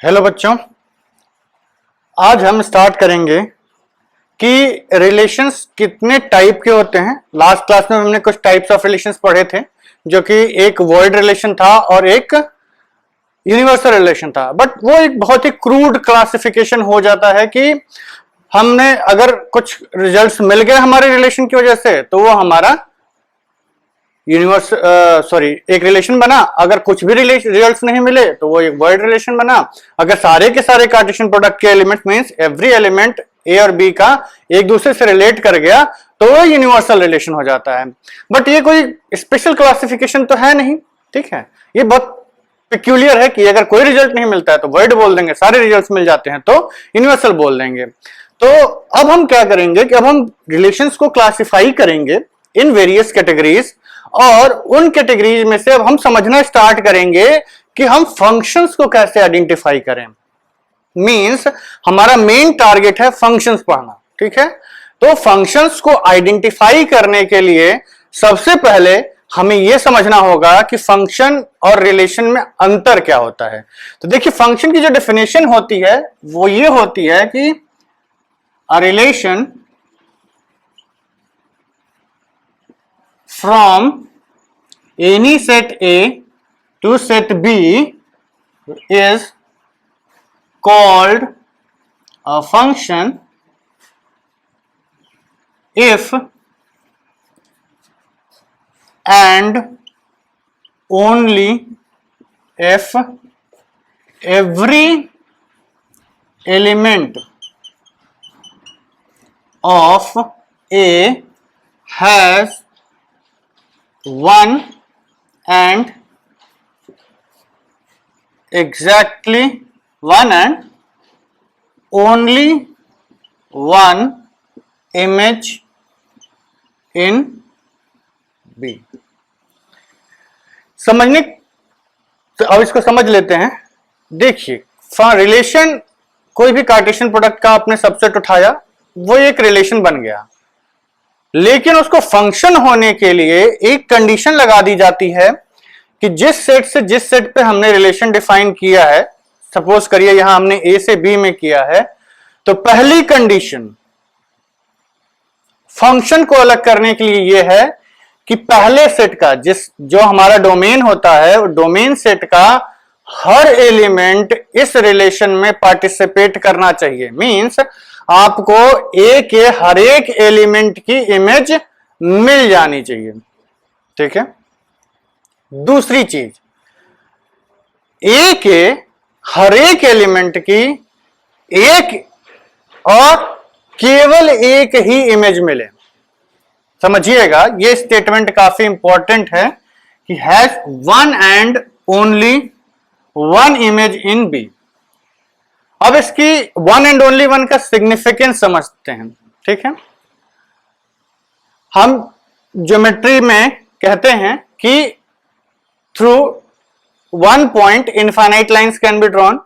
Hello बच्चों, आज हम स्टार्ट करेंगे कि रिलेशंस कितने टाइप के होते हैं। लास्ट क्लास में हमने कुछ टाइप्स ऑफ रिलेशंस पढ़े थे, जो कि एक वॉइड रिलेशन था और एक यूनिवर्सल रिलेशन था। बट वो एक बहुत ही क्रूड क्लासिफिकेशन हो जाता है कि हमने अगर कुछ रिजल्ट्स मिल गए हमारे रिलेशन की वजह से तो वो हमारा एक रिलेशन बना। अगर कुछ भी रिजल्ट्स नहीं मिले तो वो एक वर्ड रिलेशन बना। अगर सारे के सारे कार्टेशियन प्रोडक्ट के एलिमेंट मींस एवरी एलिमेंट ए और बी का एक दूसरे से रिलेट कर गया तो वो यूनिवर्सल रिलेशन हो जाता है। बट ये कोई स्पेशल क्लासिफिकेशन तो है नहीं, ठीक है। ये बहुत पिक्यूलियर है कि अगर कोई रिजल्ट नहीं मिलता है तो वर्ड बोल देंगे, सारे रिजल्ट्स मिल जाते हैं तो यूनिवर्सल बोल देंगे। तो अब हम क्या करेंगे कि अब हम रिलेशंस को क्लासिफाई करेंगे इन वेरियस कैटेगरीज, और उन कैटेगरीज में से अब हम समझना स्टार्ट करेंगे कि हम फंक्शंस को कैसे आइडेंटिफाई करें। मींस हमारा मेन टारगेट है फंक्शंस पढ़ना, ठीक है। तो फंक्शंस को आइडेंटिफाई करने के लिए सबसे पहले हमें यह समझना होगा कि फंक्शन और रिलेशन में अंतर क्या होता है। तो देखिए, फंक्शन की जो डेफिनेशन होती है वो ये होती है कि a relation from any set A to set B is called a function if and only if every element of A has one and exactly one and only one image in B। समझने तो अब इसको समझ लेते हैं। देखिए, relation, कोई भी कार्टेशियन प्रोडक्ट का आपने सबसेट उठाया, वो एक रिलेशन बन गया, लेकिन उसको फंक्शन होने के लिए एक कंडीशन लगा दी जाती है कि जिस सेट से जिस सेट पे हमने रिलेशन डिफाइन किया है, सपोज करिए यहां हमने ए से बी में किया है, तो पहली कंडीशन फंक्शन को अलग करने के लिए यह है कि पहले सेट का जो हमारा डोमेन होता है, डोमेन सेट का हर एलिमेंट इस रिलेशन में पार्टिसिपेट करना चाहिए। मींस आपको ए के हर एक एलिमेंट की इमेज मिल जानी चाहिए, ठीक है। दूसरी चीज, ए के हर एक एलिमेंट की एक और केवल एक ही इमेज मिले। समझिएगा, ये स्टेटमेंट काफी इंपॉर्टेंट है कि has one and only one image in B. अब इसकी वन एंड ओनली वन का सिग्निफिकेंस समझते हैं, ठीक है। हम ज्योमेट्री में कहते हैं कि through one point infinite lines can be drawn,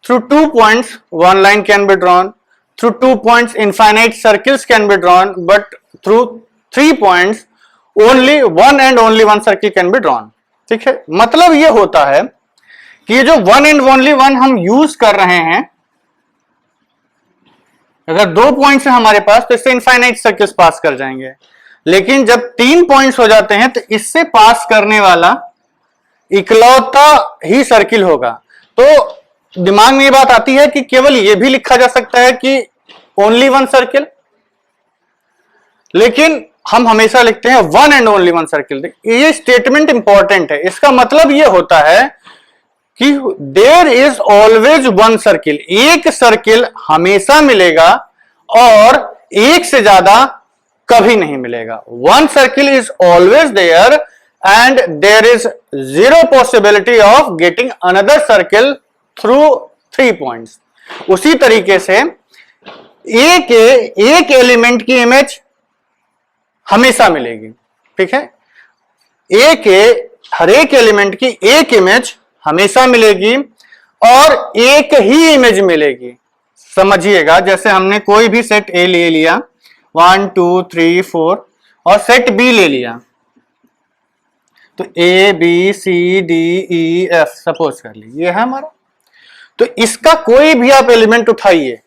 through 2 points one line can be drawn, through 2 points infinite circles can be drawn, but through 3 points only one and only one circle can be drawn, ठीक है। मतलब ये होता है कि ये जो one and only one हम यूज कर रहे हैं, अगर 2 पॉइंट्स है हमारे पास तो इससे इनफाइनाइट सर्कल्स पास कर जाएंगे, लेकिन जब 3 पॉइंट्स हो जाते हैं तो इससे पास करने वाला इकलौता ही सर्किल होगा। तो दिमाग में ये बात आती है कि केवल ये भी लिखा जा सकता है कि ओनली वन सर्किल, लेकिन हम हमेशा लिखते हैं one and only one circle. ये स्टेटमेंट इंपॉर्टेंट है। इसका मतलब ये होता है कि there is always one circle, एक सर्किल हमेशा मिलेगा और एक से ज्यादा कभी नहीं मिलेगा। One circle is always there and there is zero possibility of getting another circle through 3 points. उसी तरीके से ए के एक एलिमेंट की इमेज हमेशा मिलेगी, ठीक है। ए के हर एक एलिमेंट की एक इमेज हमेशा मिलेगी और एक ही इमेज मिलेगी। समझिएगा, जैसे हमने कोई भी सेट ए ले लिया 1 2 3 4 और सेट बी ले लिया, तो A B C D E F suppose कर लीजिए, ये है हमारा। तो इसका कोई भी आप एलिमेंट उठाइए,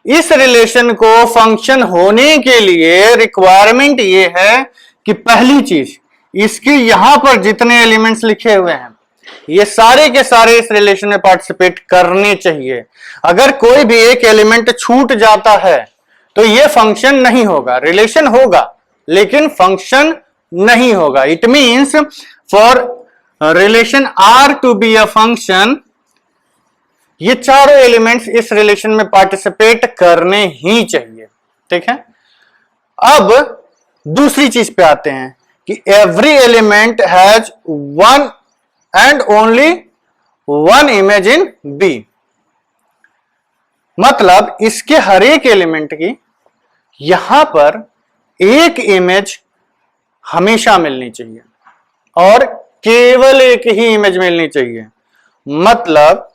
इस रिलेशन को फंक्शन होने के लिए रिक्वायरमेंट ये है कि पहली चीज, इसके यहां पर जितने एलिमेंट्स लिखे हुए हैं ये सारे के सारे इस रिलेशन में पार्टिसिपेट करने चाहिए। अगर कोई भी एक एलिमेंट छूट जाता है तो ये फंक्शन नहीं होगा, रिलेशन होगा लेकिन फंक्शन नहीं होगा। It means for relation R to be a function, ये चारों एलिमेंट्स इस रिलेशन में पार्टिसिपेट करने ही चाहिए। ठीक है, अब दूसरी चीज पे आते हैं कि every element has one and only one image in B. मतलब इसके हर एक एलिमेंट की यहां पर एक इमेज हमेशा मिलनी चाहिए और केवल एक ही इमेज मिलनी चाहिए। मतलब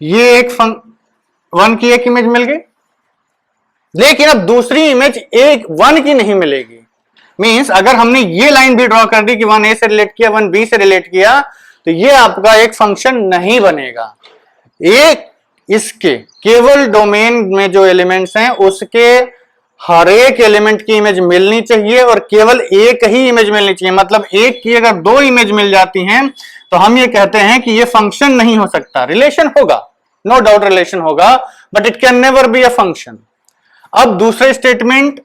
ये एक वन की एक इमेज मिल गई, लेकिन अब दूसरी इमेज एक वन की नहीं मिलेगी। मींस अगर हमने ये लाइन भी ड्रॉ कर दी कि वन ए से रिलेट किया, वन बी से रिलेट किया, तो ये आपका एक फंक्शन नहीं बनेगा। एक इसके केवल डोमेन में जो एलिमेंट्स हैं उसके हर एक एलिमेंट की इमेज मिलनी चाहिए और केवल एक ही इमेज मिलनी चाहिए। मतलब एक की अगर दो इमेज मिल जाती हैं तो हम ये कहते हैं कि ये फंक्शन नहीं हो सकता। रिलेशन होगा, नो डाउट रिलेशन होगा, but it can never be a function. अब दूसरे स्टेटमेंट,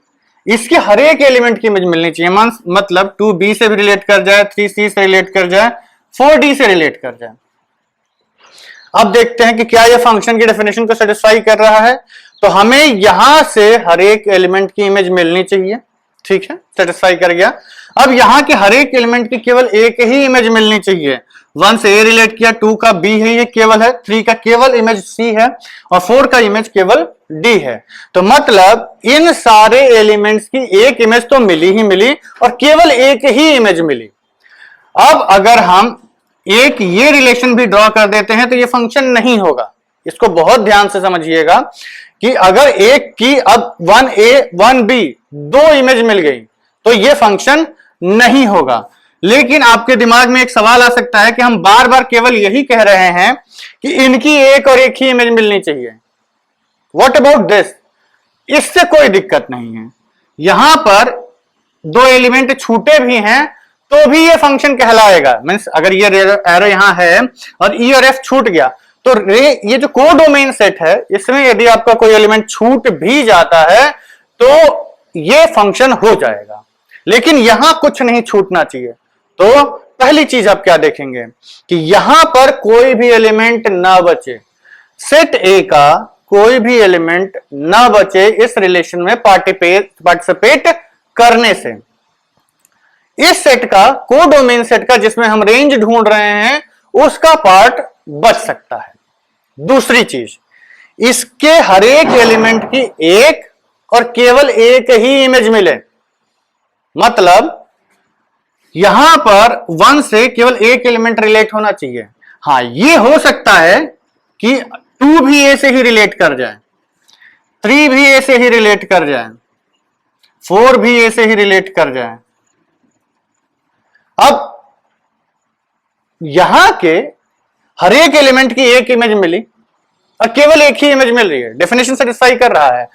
इसके हर एक एलिमेंट की इमेज मिलनी चाहिए। मतलब 2b से भी रिलेट कर जाए, 3c से रिलेट कर जाए, 4d से रिलेट कर जाए। अब देखते हैं कि क्या यह फंक्शन की डेफिनेशन को सेटिस्फाई कर रहा है। तो हमें यहां से हर एक एलिमेंट की इमेज मिलनी चाहिए। ठीक है, सेटिस्फाई कर गया। अब यहां के हर एक एलिमेंट की केवल एक ही इमेज मिलनी चाहिए। 1 से ए रिलेट किया, 2 का बी है, ये केवल है, 3 का केवल इमेज सी है और 4 का इमेज केवल डी है। तो मतलब इन सारे एलिमेंट्स की एक इमेज तो मिली ही मिली और केवल एक ही इमेज मिली। अब अगर हम एक ये रिलेशन भी ड्रॉ कर देते हैं तो ये फंक्शन नहीं होगा। इसको बहुत ध्यान से समझिएगा कि अगर एक की अब 1a 1b दो इमेज मिल गई तो ये फंक्शन नहीं होगा। लेकिन आपके दिमाग में एक सवाल आ सकता है कि हम बार बार केवल यही कह रहे हैं कि इनकी एक और एक ही इमेज मिलनी चाहिए। What about this? इससे कोई दिक्कत नहीं है। यहां पर दो एलिमेंट छूटे भी हैं तो भी ये फंक्शन कहलाएगा। मींस अगर ये एरो यहां है और ई और एफ छूट गया तो ये जो कोडोमेन सेट है इसमें यदि आपका कोई एलिमेंट छूट भी जाता है तो ये फंक्शन हो जाएगा। लेकिन यहां कुछ नहीं छूटना चाहिए। तो पहली चीज आप क्या देखेंगे कि यहां पर कोई भी एलिमेंट ना बचे। सेट ए का कोई भी एलिमेंट ना बचे इस रिलेशन में पार्टिसिपेट करने से। इस सेट का, कोडोमेन सेट का, जिसमें हम रेंज ढूंढ रहे हैं, उसका पार्ट बच सकता है। दूसरी चीज, इसके हर एक एलिमेंट की एक और केवल एक ही इमेज मिले। मतलब यहां पर 1 से केवल एक एलिमेंट रिलेट होना चाहिए। हां, ये हो सकता है कि 2 भी ए से ही रिलेट कर जाए, 3 भी ए से ही रिलेट कर जाए, 4 भी ए से ही रिलेट कर जाए। अब यहां के हर एक एलिमेंट की एक इमेज मिली और केवल एक ही इमेज मिल रही है, डेफिनेशन सेटिस्फाई कर रहा है।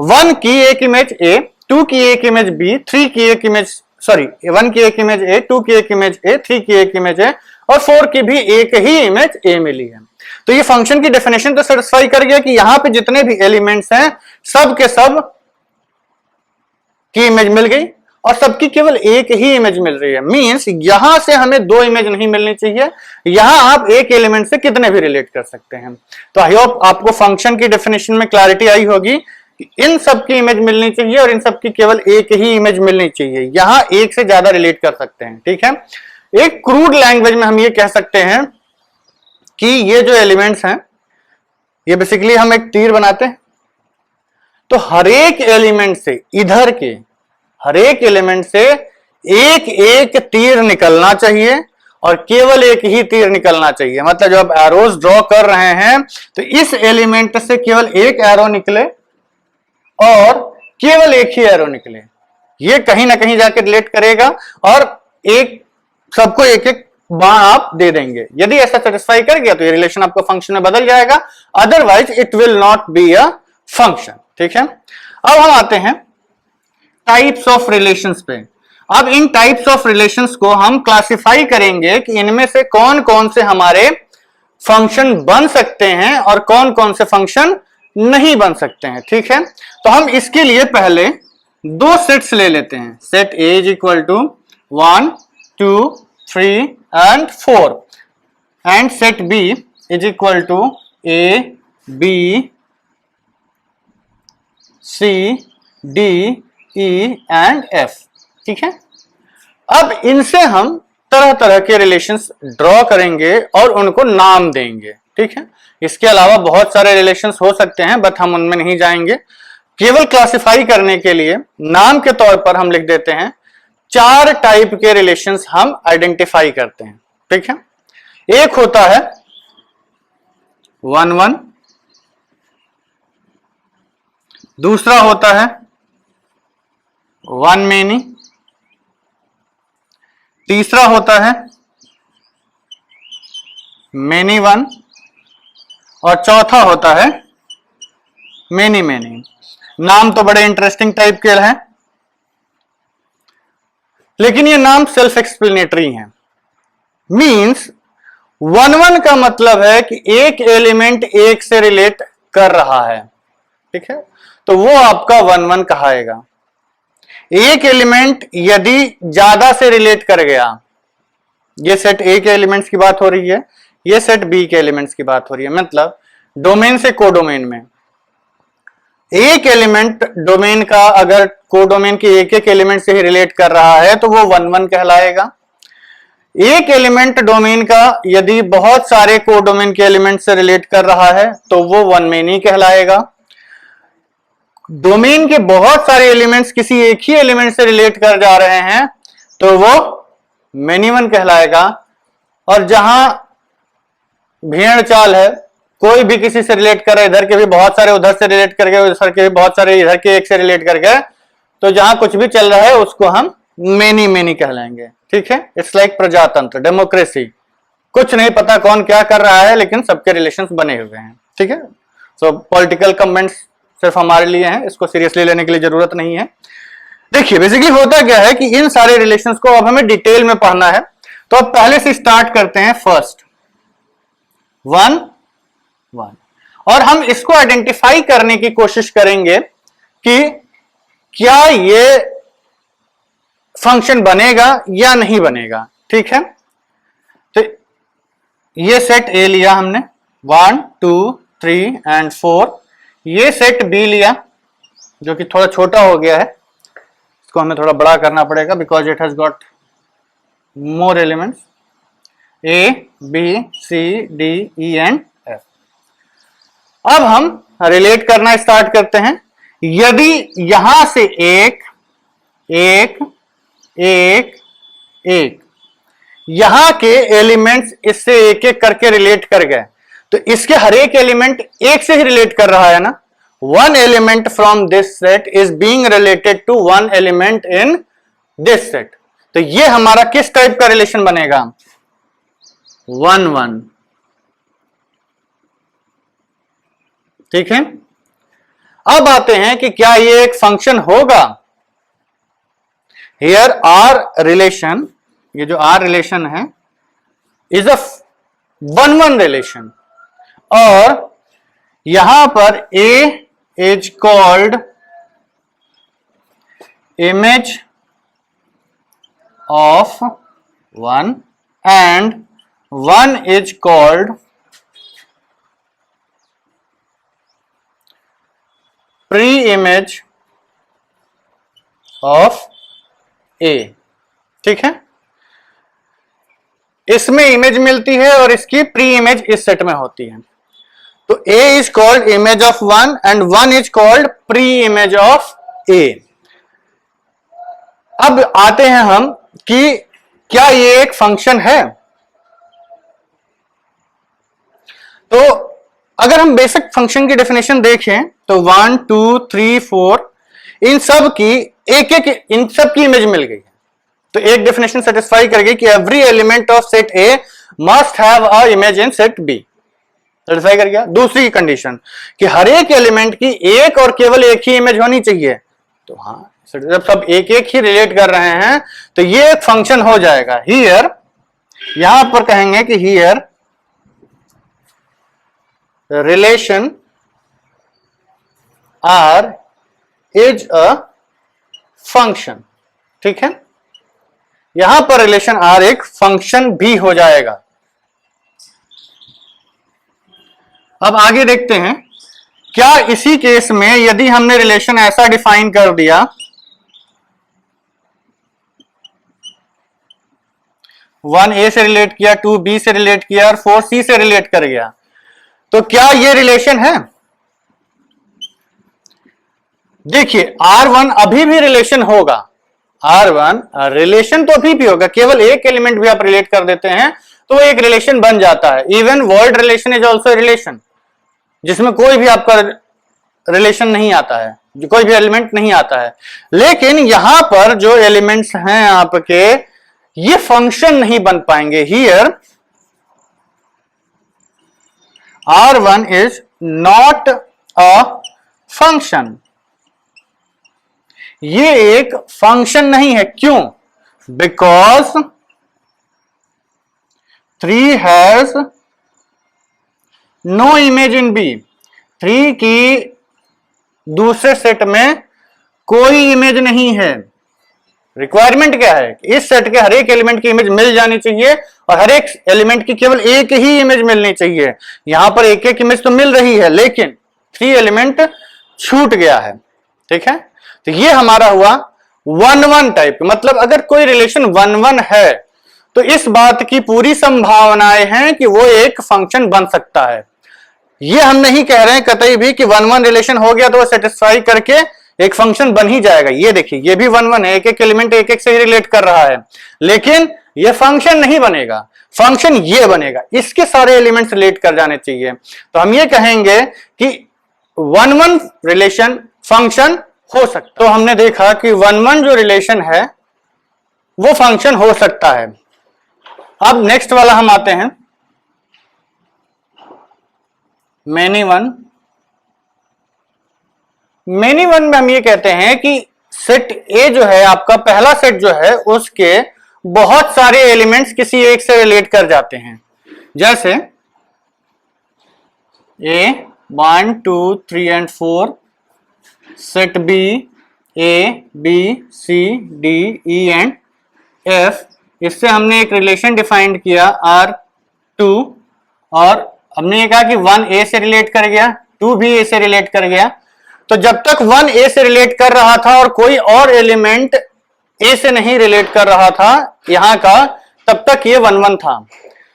1 की एक इमेज ए, 2 की एक इमेज बी, 3 की एक इमेज, सॉरी 1 की एक इमेज ए, 2 की एक इमेज ए, 3 की एक इमेज ए और 4 की भी एक ही इमेज ए मिली है। तो ये फंक्शन की डेफिनेशन तो सेटिस्फाई कर गया कि यहां पे जितने भी एलिमेंट्स हैं सब के सब की इमेज मिल गई और सबकी केवल एक ही इमेज मिल रही है। मींस यहां से हमें दो इमेज नहीं मिलनी चाहिए, यहां आप एक एलिमेंट से कितने भी रिलेट कर सकते हैं। तो आई होप आपको फंक्शन की डेफिनेशन में क्लैरिटी आई होगी कि इन सब की इमेज मिलनी चाहिए और इन सब की केवल एक ही इमेज मिलनी चाहिए। यहां एक से ज्यादा रिलेट कर सकते हैं। ठीक है, एक क्रूड लैंग्वेज में हम ये कह सकते हैं कि ये जो एलिमेंट्स हैं ये बेसिकली हम एक तीर बनाते हैं, तो हर एक एलिमेंट से, इधर के हर एक एलिमेंट से एक एक तीर निकलना चाहिए और केवल एक ही तीर निकलना चाहिए। मतलब जब आप एरोज ड्रॉ कर रहे हैं तो इस एलिमेंट से केवल एक एरो निकले और केवल एक ही एरो निकले। ये कहीं ना कहीं जाके रिलेट करेगा और एक सबको एक एक वहां आप दे देंगे। यदि ऐसा सेटिस्फाई कर गया तो ये रिलेशन आपका फंक्शन में बदल जाएगा, otherwise it will not be a function. ठीक है, अब हम आते हैं टाइप्स ऑफ रिलेशंस पे। अब इन टाइप्स ऑफ रिलेशंस को हम क्लासिफाई करेंगे कि इनमें से कौन कौन से हमारे फंक्शन बन सकते हैं और कौन कौन से फंक्शन नहीं बन सकते हैं। ठीक है, तो हम इसके लिए पहले दो सेट्स ले लेते हैं। Set A is equal to 1 2 3 and 4 and set B is equal to A B C D E and F. ठीक है, अब इनसे हम तरह तरह के रिलेशंस ड्रॉ करेंगे और उनको नाम देंगे। ठीक है, इसके अलावा बहुत सारे रिलेशंस हो सकते हैं, बट हम उनमें नहीं जाएंगे। केवल क्लासिफाई करने के लिए नाम के तौर पर हम लिख देते हैं 4 टाइप के रिलेशंस हम आइडेंटिफाई करते हैं। ठीक है, एक होता है 1-1, दूसरा होता है 1-many, तीसरा होता है many-1 और चौथा होता है many-many। नाम तो बड़े इंटरेस्टिंग टाइप के हैं, लेकिन ये नाम सेल्फ एक्सप्लेनेटरी हैं। मींस 1-1 का मतलब है कि एक एलिमेंट एक से रिलेट कर रहा है। ठीक है, तो वो आपका 1-1 कहाएगा। एक एलिमेंट यदि ज्यादा से रिलेट कर गया, ये सेट ए के एलिमेंट्स की बात हो रही है, ये सेट बी के एलिमेंट्स की बात हो रही है, मतलब डोमेन से कोडोमेन में एक एलिमेंट डोमेन का अगर कोडोमेन के एक एक एलिमेंट से ही रिलेट कर रहा है तो वो 1-1 कहलाएगा। एक एलिमेंट डोमेन का यदि बहुत सारे कोडोमेन के एलिमेंट से रिलेट कर रहा है तो वो 1-many कहलाएगा। डोमेन के बहुत सारे एलिमेंट्स किसी एक ही एलिमेंट से रिलेट कर जा रहे हैं तो वो many-1 कहलाएगा। और जहां भेड़ चाल है, कोई भी किसी से रिलेट कर रहा है, इधर के भी बहुत सारे उधर से रिलेट कर गए, उधर के भी बहुत सारे इधर के एक से रिलेट कर गए, तो जहां कुछ भी चल रहा है उसको हम many-many कहलाएंगे। ठीक है, इट्स लाइक प्रजातंत्र, डेमोक्रेसी, कुछ नहीं पता कौन क्या कर रहा है लेकिन सबके रिलेशंस बने हुए हैं। ठीक है, सो पॉलिटिकल कमेंट्स सिर्फ हमारे लिए हैं, इसको सीरियसली लेने के लिए जरूरत नहीं है। देखिए बेसिकली होता क्या है कि इन सारे रिलेशंस को अब हमें डिटेल में पढ़ना है, तो अब पहले से स्टार्ट करते हैं फर्स्ट 1-1 और हम इसको आइडेंटिफाई करने की कोशिश करेंगे कि क्या ये फंक्शन बनेगा या नहीं बनेगा। ठीक है, तो ये सेट ए लिया हमने 1 2 3 एंड 4, ये सेट बी लिया जो कि थोड़ा छोटा हो गया है, इसको हमें थोड़ा बड़ा करना पड़ेगा because it has got more elements, A B C D E and F. अब हम रिलेट करना स्टार्ट करते हैं। यदि यहां से एक एक एक एक यहां के एलिमेंट्स इससे एक एक करके रिलेट कर गए तो इसके हर एक एलिमेंट एक से ही रिलेट कर रहा है ना। One element from this set is being related to one element in this set, तो ये हमारा किस टाइप का रिलेशन बनेगा? 1-1। ठीक है, अब आते हैं कि क्या ये एक फंक्शन होगा। हियर आर रिलेशन, ये जो आर रिलेशन है इज अ 1-1 रिलेशन, और यहां पर A is called image of 1 and 1 is called pre image of A. ठीक है, इसमें इमेज मिलती है और इसकी प्री इमेज इस सेट में होती है। तो A is called image of 1 and 1 is called pre image of A। अब आते हैं हम कि क्या ये एक फंक्शन है। तो अगर हम बेसिक फंक्शन की डेफिनेशन देखें तो 1 2 3 4 इन सब की एक एक इन सब की इमेज मिल गई है। तो एक डेफिनेशन सेटिस्फाई करेगी कि every element of set A must have a image in set B, satisfy कर गया। दूसरी कंडीशन कि हर एक एलिमेंट की एक और केवल एक ही इमेज होनी चाहिए, तो हाँ जब सब एक एक ही रिलेट कर रहे हैं तो ये एक फंक्शन हो जाएगा। हियर यहां पर कहेंगे कि here relation R is a function, ठीक है। यहां पर रिलेशन आर एक फंक्शन भी हो जाएगा। अब आगे देखते हैं, क्या इसी केस में यदि हमने रिलेशन ऐसा डिफाइन कर दिया, 1A से रिलेट किया, 2B से रिलेट किया और 4C से रिलेट कर गया, तो क्या ये रिलेशन है? देखिए R1 अभी भी रिलेशन होगा, R1 रिलेशन तो अभी भी होगा, केवल एक एलिमेंट भी आप रिलेट कर देते हैं तो एक रिलेशन बन जाता है। Even word relation is also relation, जिसमें कोई भी आपका रिलेशन नहीं आता है, जो कोई भी एलिमेंट नहीं आता है। लेकिन यहां पर जो एलिमेंट्स हैं आपके, ये फंक्शन नहीं बन पाएंगे। Here R1 is not a function, ये एक फंक्शन नहीं है। क्यों? Because 3 has no image in B, 3 की दूसरे सेट में कोई इमेज नहीं है। रिक्वायरमेंट क्या है? इस सेट के हर एक एलिमेंट की इमेज मिल जानी चाहिए और हर एक एलिमेंट की केवल एक ही इमेज मिलनी चाहिए। यहां पर एक एक इमेज तो मिल रही है, लेकिन 3 एलिमेंट छूट गया है, ठीक है। तो ये हमारा हुआ 1-1 टाइप। मतलब अगर कोई रिलेशन 1-1 है तो इस बात की पूरी संभावनाएं हैं कि वो एक फंक्शन बन सकता है। ये हम नहीं कह रहे हैं कतई भी कि 1-1 रिलेशन हो गया तो वो सेटिस्फाई करके एक फंक्शन बन ही जाएगा। ये देखिए, ये भी 1-1 है, एक एक एलिमेंट एक एक से ही रिलेट कर रहा है, लेकिन ये फंक्शन नहीं बनेगा। फंक्शन ये बनेगा, इसके सारे एलिमेंट्स रिलेट कर जाने चाहिए। तो हम ये कहेंगे कि 1-1 रिलेशन फंक्शन हो सकता। तो हमने देखा कि 1-1 जो रिलेशन है वो फंक्शन हो सकता है। अब नेक्स्ट वाला हम आते हैं, मैनी वन। मैनी वन में हम ये कहते हैं कि सेट ए जो है आपका, पहला सेट जो है, उसके बहुत सारे एलिमेंट्स किसी एक से रिलेट कर जाते हैं। जैसे A 1 2 3 and 4, set B A B C D E and F. इससे हमने एक रिलेशन डिफाइंड किया R2, और हमने ये कहा कि 1A से रिलेट कर गया, 2 भी A से रिलेट कर गया। तो जब तक 1A से रिलेट कर रहा था और कोई और एलिमेंट A से नहीं रिलेट कर रहा था यहां का, तब तक ये 1-1 था।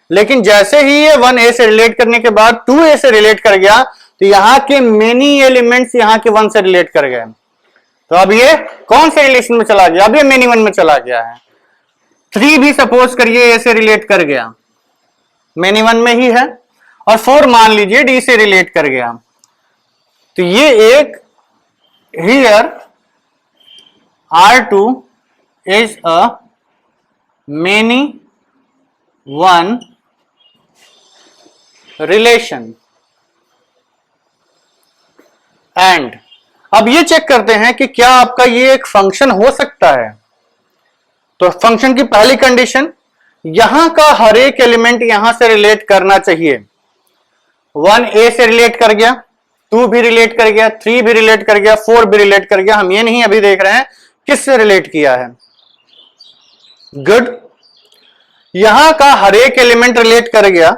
लेकिन जैसे ही ये 1A से रिलेट करने के बाद 2A से रिलेट कर गया, तो यहां के मेनी एलिमेंट्स यहां के 1 से रिलेट कर गए। तो अब ये कौन से रिलेशन में चला गया? अब ये मेनी वन में चला गया है। 3 भी सपोज करिए A से रिलेट कर गया, मेनी वन में ही है, और 4 मान लीजिए D से रिलेट कर गया। तो ये एक here R2 is a many one relation. And अब ये चेक करते हैं कि क्या आपका ये एक फंक्शन हो सकता है। तो फंक्शन की पहली कंडीशन, यहां का हर एक एलिमेंट यहां से रिलेट करना चाहिए। 1A से रिलेट कर गया, 2 भी रिलेट कर गया, 3 भी रिलेट कर गया, 4 भी रिलेट कर गया। हम ये नहीं अभी देख रहे हैं किससे रिलेट किया है। गुड, यहां का हर एक एलिमेंट रिलेट कर गया।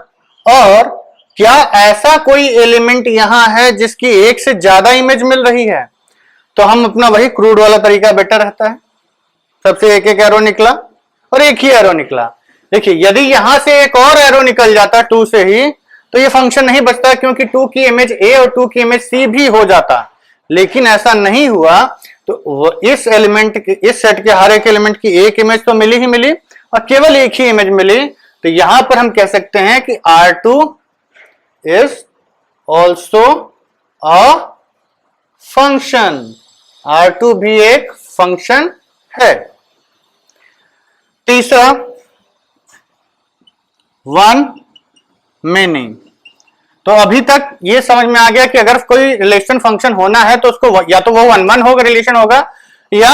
और क्या ऐसा कोई एलिमेंट यहां है जिसकी एक से ज्यादा इमेज मिल रही है? तो हम अपना वही क्रूड वाला तरीका बेटर रहता है, सबसे एक एक एरो निकला और एक ही एरो निकला। देखिए, यदि यहां से एक और एरो निकल जाता 2 से ही, तो ये फंक्शन नहीं बचता, क्योंकि 2 की इमेज A और 2 की इमेज C भी हो जाता। लेकिन ऐसा नहीं हुआ, तो इस एलिमेंट के, इस सेट के हर एक एलिमेंट की एक इमेज तो मिली ही मिली और केवल एक ही इमेज मिली। तो यहां पर हम कह सकते हैं कि R2 is also a function. R2 भी एक फंक्शन है। तीसरा वन मेनी। तो अभी तक ये समझ में आ गया कि अगर कोई रिलेशन फंक्शन होना है तो उसको या तो वो वन वन होगा रिलेशन होगा या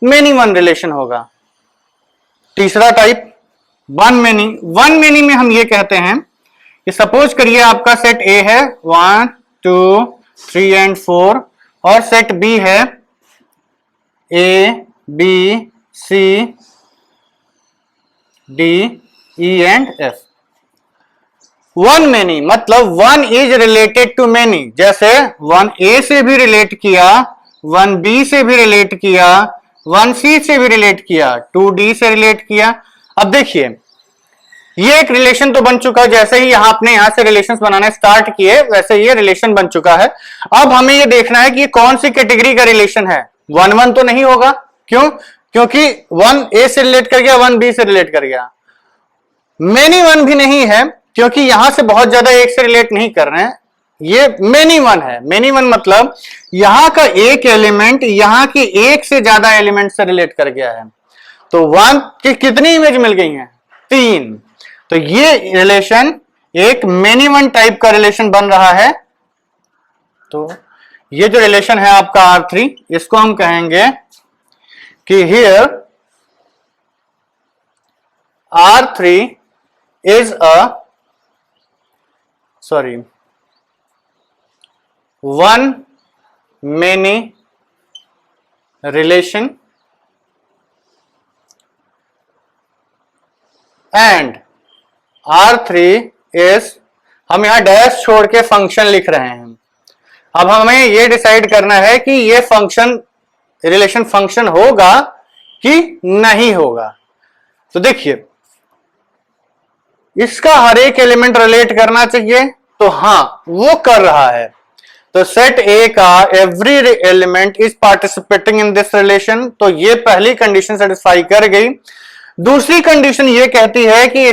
मेनी वन रिलेशन होगा। तीसरा type one many. One many में हम ये कहते हैं कि सपोज करिए आपका सेट ए है 1 2 3 एंड 4 और सेट बी है A B C D E and F. One many मतलब one is related to many, जैसे वन ए से भी रिलेट किया, वन बी से भी रिलेट किया, वन सी से भी रिलेट किया, 2D से रिलेट किया। अब देखिए ये एक रिलेशन तो बन चुका, जैसे ही आपने यहां से रिलेशंस बनाना स्टार्ट किए वैसे ये रिलेशन बन चुका है। अब हमें ये देखना है कि ये कौन सी कैटेगरी का रिलेशन है। वन वन तो नहीं होगा, क्यों? क्योंकि वन ए से रिलेट कर गया, वन बी से रिलेट कर गया। मेनी वन भी नहीं है क्योंकि यहां से बहुत ज्यादा एक से रिलेट नहीं कर रहे हैं, ये मेनी वन है। मेनी वन मतलब यहां का एक एलिमेंट यहां की एक से ज्यादा एलिमेंट से रिलेट कर गया है। तो वन की कितनी इमेज मिल गई हैं? 3। तो ये रिलेशन एक मेनी वन टाइप का रिलेशन बन रहा है। तो ये जो रिलेशन है आपका R3, इसको हम कहेंगे कि here R3 is a one many relation and R3 is, हम यहां डैश छोड़ के फंक्शन लिख रहे हैं। अब हमें यह डिसाइड करना है कि यह फंक्शन रिलेशन फंक्शन होगा कि नहीं होगा। तो देखिए इसका हर एक एलिमेंट रिलेट करना चाहिए, तो हां वो कर रहा है। तो सेट ए का every element is participating in this relation, तो ये पहली कंडीशन सेटिस्फाई कर गई। दूसरी कंडीशन ये कहती है कि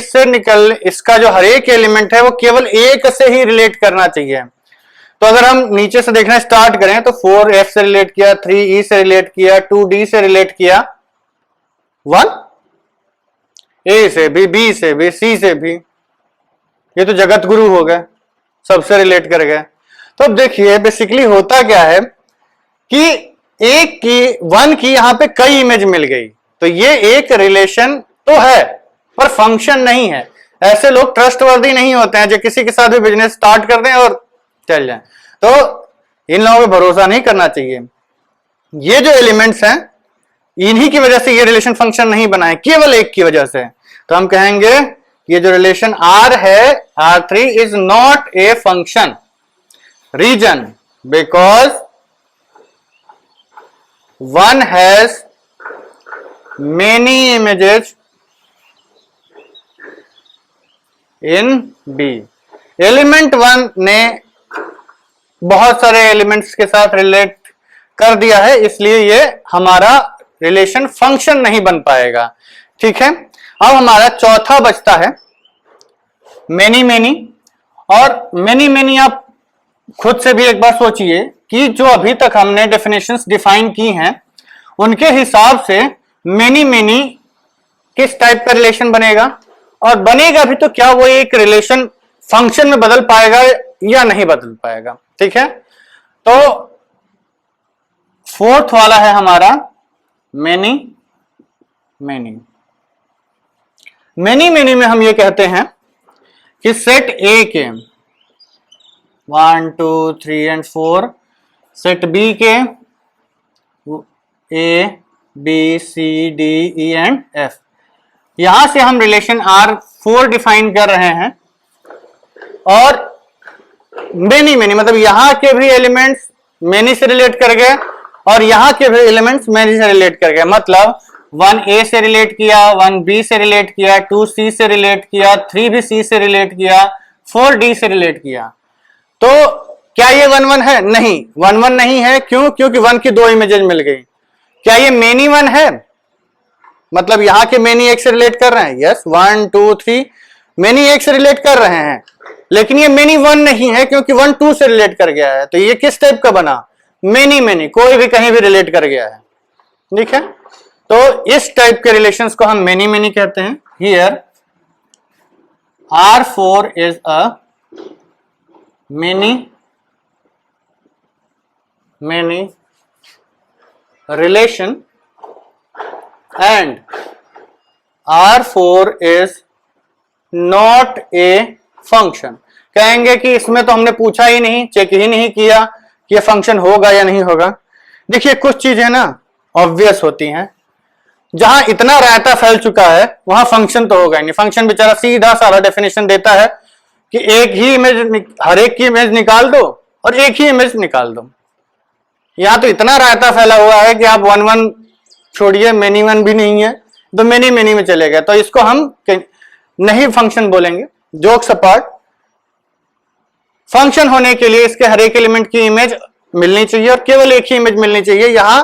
इसका जो हर एक एलिमेंट है वो केवल एक से ही रिलेट करना चाहिए। तो अगर हम नीचे से देखना स्टार्ट करें तो 4F से रिलेट किया, 3E से रिलेट किया, 2D से रिलेट किया, 1 ए से भी, बी से भी, सी से भी, ये तो जगत गुरु हो गए, सबसे रिलेट कर गए। तो अब देखिए बेसिकली होता क्या है कि एक की वन की यहां पे कई इमेज मिल गई, तो ये एक रिलेशन तो है पर फंक्शन नहीं है। ऐसे लोग ट्रस्टवर्दी नहीं होते हैं जो किसी के साथ भी बिजनेस स्टार्ट कर दें और चल जाएं, तो इन लोगों पे भरोसा नहीं करना चाहिए। ये जो एलिमेंट्स हैं इन्हीं की वजह से ये रिलेशन फंक्शन नहीं बना है, केवल एक की वजह से। तो हम कहेंगे ये जो रिलेशन R है, R3 is not a function. Reason because one has many images in B। Element one ने बहुत सारे एलिमेंट्स के साथ रिलेट कर दिया है, इसलिए ये हमारा रिलेशन फंक्शन नहीं बन पाएगा। ठीक है, अब हमारा चौथा बचता है मेनी मेनी। और मेनी मेनी आप खुद से भी एक बार सोचिए कि जो अभी तक हमने डेफिनेशंस डिफाइन की हैं उनके हिसाब से मेनी मेनी किस टाइप का रिलेशन बनेगा, और बनेगा भी तो क्या वो एक रिलेशन फंक्शन में बदल पाएगा या नहीं बदल पाएगा। ठीक है, तो फोर्थ वाला है हमारा मेनी मेनी। मेनी मेनी में हम ये कहते हैं कि सेट ए के 1 2 3 एंड 4, सेट बी के A B C D E and F, यहां से हम रिलेशन R4 डिफाइन कर रहे हैं। और मेनी मेनी मतलब यहां के भी एलिमेंट्स मेनी से रिलेट कर गए और यहां के भी एलिमेंट्स मेनी से रिलेट कर गए। मतलब 1A से रिलेट किया, 1B से रिलेट किया, 2C से रिलेट किया, 3B C से रिलेट किया, 4D से रिलेट किया। तो क्या ये 1 1 है? नहीं, 1 1 नहीं है। क्यों? क्योंकि 1 की 2 इमेजेस मिल गई। क्या ये मेनी 1 है? मतलब यहां के मेनी एक से रिलेट कर रहे हैं। यस, 1 2 3 मेनी एक से रिलेट कर रहे हैं, लेकिन ये मेनी 1 नहीं है क्योंकि 1 2 से रिलेट कर गया है। तो ये किस टाइप का बना? मेनी मेनी, कोई भी कहीं भी रिलेट कर गया है। ठीक है, तो इस टाइप के रिलेशंस को हम मेनी मेनी कहते हैं। Here R4 is a many many relation and R4 is not a function. कहेंगे कि इसमें तो हमने पूछा ही नहीं, चेक ही नहीं किया कि ये फंक्शन होगा या नहीं होगा। देखिए कुछ चीजें ना ऑब्वियस होती हैं, जहां इतना रायता फैल चुका है वहां फंक्शन तो होगा ही नहीं। फंक्शन बेचारा सीधा सारा डेफिनेशन देता है कि एक ही इमेज, हर एक की इमेज निकाल दो और एक ही इमेज निकाल दो। यहां तो इतना रायता फैला हुआ है कि आप वन वन छोड़िए, मेनी वन भी नहीं है तो मेनी मेनी में चले गए। तो इसको हम नहीं फंक्शन बोलेंगे। जोक्स अपार्ट, फंक्शन होने के लिए इसके हर एक एलिमेंट की इमेज मिलनी चाहिए और केवल एक ही इमेज मिलनी चाहिए। यहां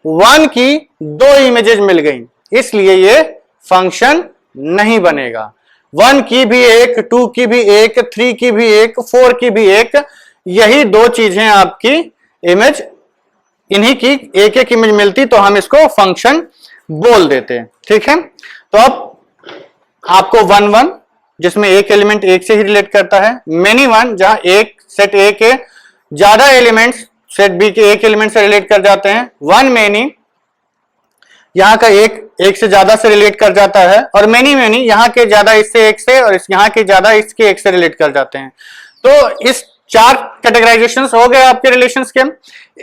वन की दो इमेजेस मिल गई, इसलिए ये फंक्शन नहीं बनेगा। वन की भी एक, टू की भी एक, थ्री की भी एक, फोर की भी एक, यही दो चीजें आपकी इमेज, इन्हीं की एक एक इमेज मिलती तो हम इसको फंक्शन बोल देते। ठीक है, तो अब आपको वन वन जिसमें एक एलिमेंट एक से ही रिलेट करता है, मेनी वन जहां एक सेट ए के ज्यादा एलिमेंट्स सेट बी के एक एलिमेंट से रिलेट कर जाते हैं, वन मेनी यहां का एक से ज्यादा से रिलेट कर जाता है, और मेनी मेनी यहां के ज्यादा इससे एक से और यहां के ज्यादा इसके एक से रिलेट कर जाते हैं। तो इस चार कैटेगराइजेशंस हो गए आपके रिलेशंस के।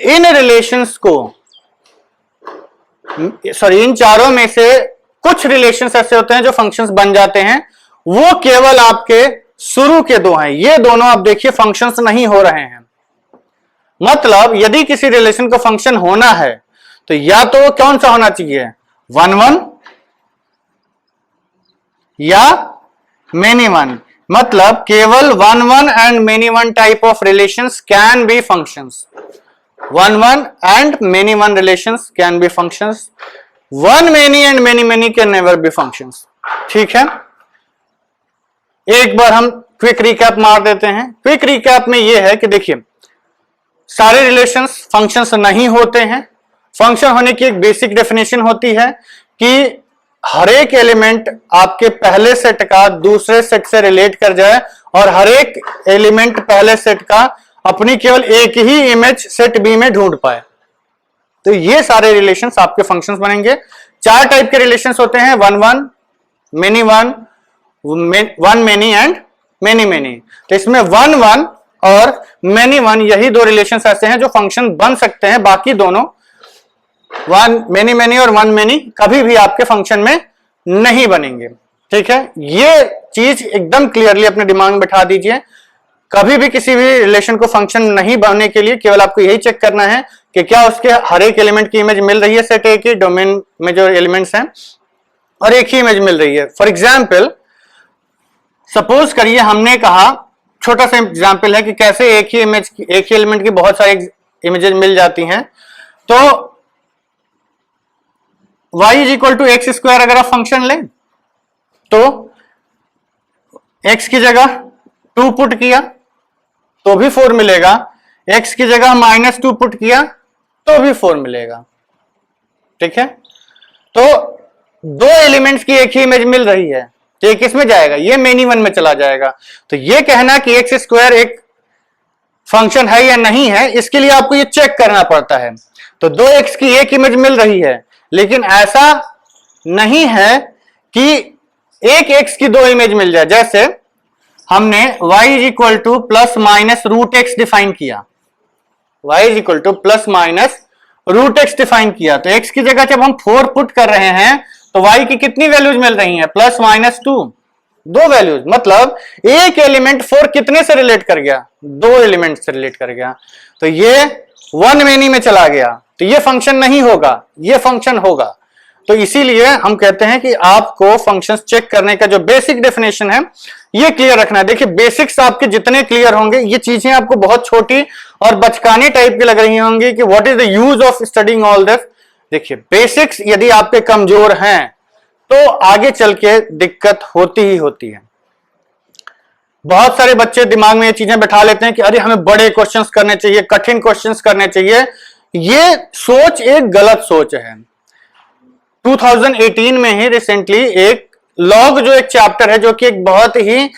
इन रिलेशंस को, सॉरी, इन चारों में से कुछ रिलेशंस ऐसे होते हैं जो फंक्शंस बन जाते हैं, वो केवल आपके शुरू के दो हैं। ये दोनों आप देखिए फंक्शंस नहीं हो रहे हैं। मतलब यदि किसी रिलेशन को फंक्शन होना है तो या तो कौन सा होना चाहिए, वन वन या मेनी वन। मतलब केवल one one and many one type of relations can be functions. One one and many one relations can be functions. One many and many many can never be functions. ठीक है, एक बार हम quick recap मार देते हैं। Quick recap में यह है कि देखिए सारे रिलेशंस फंक्शंस नहीं होते हैं। फंक्शन होने की एक बेसिक डेफिनेशन होती है कि हर एक एलिमेंट आपके पहले सेट का दूसरे सेट से रिलेट कर जाए और हर एक एलिमेंट पहले सेट का अपनी केवल एक ही इमेज सेट बी में ढूंढ पाए। तो ये सारे रिलेशंस आपके फंक्शंस बनेंगे। चार टाइप के रिलेशंस होते हैं, one one, many one, one many and many many. तो इसमें वन वन और मेनी वन यही दो रिलेशंस ऐसे हैं जो फंक्शन बन सकते हैं। बाकी दोनों वन मेनी मेनी और वन मेनी कभी भी आपके फंक्शन में नहीं बनेंगे। ठीक है, ये चीज एकदम क्लियरली अपने दिमाग में बैठा दीजिए। कभी भी किसी भी रिलेशन को फंक्शन नहीं बनने के लिए केवल आपको यही चेक करना है कि क्या उसके हर एक एलिमेंट की इमेज मिल रही है सेट ए की डोमेन में जो एलिमेंट्स हैं, और एक ही इमेज मिल रही है। फॉर एग्जाम्पल सपोज करिए हमने कहा, छोटा सा एग्जाम्पल है कि कैसे एक ही इमेज, एक ही एलिमेंट की बहुत सारी इमेजेस मिल जाती हैं। तो y is equal to x square अगर आप फंक्शन लें तो x की जगह 2 पुट किया तो भी 4 मिलेगा, x की जगह -2 पुट किया तो भी 4 मिलेगा। ठीक है, तो दो एलिमेंट्स की एक ही इमेज मिल रही है तो ये किस में जाएगा, ये मेनी वन में चला जाएगा। तो ये कहना कि एक्स स्क्वायर एक फंक्शन है या नहीं है, इसके लिए आपको ये चेक करना पड़ता है। तो दो एक्स की एक इमेज मिल रही है, लेकिन ऐसा नहीं है कि एक एक्स की दो इमेज मिल जाए। जैसे हमने y is equal to plus minus root x define किया, y is equal to plus minus root x define किया, तो x की जगह जब हम 4 पुट कर रहे हैं तो y की कितनी वैल्यूज मिल रही हैं, प्लस -2, दो वैल्यूज। मतलब एक एलिमेंट 4 कितने से रिलेट कर गया, दो एलिमेंट से रिलेट कर गया। तो ये वन मेनी में चला गया, तो ये फंक्शन नहीं होगा, ये फंक्शन होगा। तो इसीलिए हम कहते हैं कि आपको फंक्शंस चेक करने का जो बेसिक डेफिनेशन है ये क्लियर रखना है। देखिए बेसिक्स आपके जितने क्लियर होंगे, ये चीजें आपको बहुत छोटी और बचकाने टाइप की लग रही होंगी कि what is the use of studying all this. देखिए बेसिक्स यदि आपके कमजोर हैं तो आगे चल के दिक्कत होती ही होती है। बहुत सारे बच्चे दिमाग में ये चीजें बैठा लेते हैं कि अरे हमें बड़े क्वेश्चंस करने चाहिए, कठिन क्वेश्चंस करने चाहिए। ये सोच एक गलत सोच है। 2018 में ही रिसेंटली एक लॉग जो एक चैप्टर है, जो कि एक बहुत ही